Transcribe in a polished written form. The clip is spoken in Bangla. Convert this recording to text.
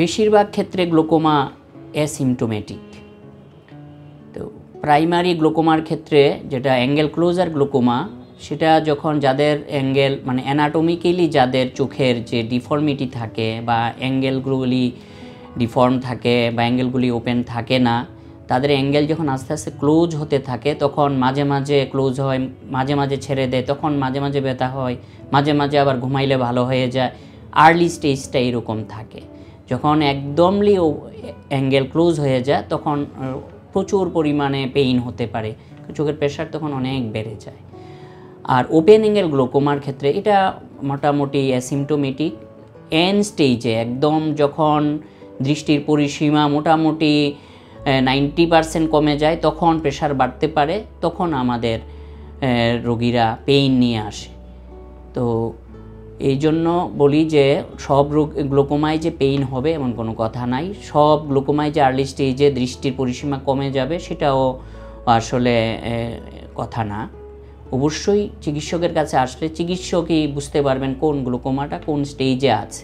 বেশিরভাগ ক্ষেত্রে গ্লোকোমা অ্যাসিমটোমেটিক। তো প্রাইমারি গ্লোকোমার ক্ষেত্রে যেটা অ্যাঙ্গেল ক্লোজার গ্লোকোমা, সেটা যখন যাদের অ্যাঙ্গেল মানে অ্যানাটমিক্যালি যাদের চোখের যে ডিফর্মিটি থাকে বা অ্যাঙ্গেলগুলি ডিফর্ম থাকে বা অ্যাঙ্গেলগুলি ওপেন থাকে না, তাদের অ্যাঙ্গেল যখন আস্তে আস্তে ক্লোজ হতে থাকে তখন মাঝে মাঝে ক্লোজ হয়, মাঝে মাঝে ছেড়ে দেয়, তখন মাঝে মাঝে ব্যথা হয়, মাঝে মাঝে আবার ঘুমাইলে ভালো হয়ে যায়। আর্লি স্টেজটা এরকম থাকে। যখন একদমই অ্যাঙ্গেল ক্লোজ হয়ে যায় তখন প্রচুর পরিমাণে পেইন হতে পারে, চোখের প্রেশার তখন অনেক বেড়ে যায়। আর ওপেন অ্যাঙ্গেল গ্লোকোমার ক্ষেত্রে এটা মোটামুটি অ্যাসিমটোমেটিক। এন্ড স্টেজে একদম যখন দৃষ্টির পরিসীমা মোটামুটি 90% কমে যায়, তখন প্রেশার বাড়তে পারে, তখন আমাদের রোগীরা পেইন নিয়ে আসে। তো এই জন্য বলি যে সব গ্লোকোমায় যে পেইন হবে এমন কোনো কথা নাই। সব গ্লোকোমায় যে আর্লি স্টেজে দৃষ্টির পরিসীমা কমে যাবে সেটাও আসলে কথা না। অবশ্যই চিকিৎসকের কাছে আসলে চিকিৎসকই বুঝতে পারবেন কোন গ্লোকোমাটা কোন স্টেজে আছে।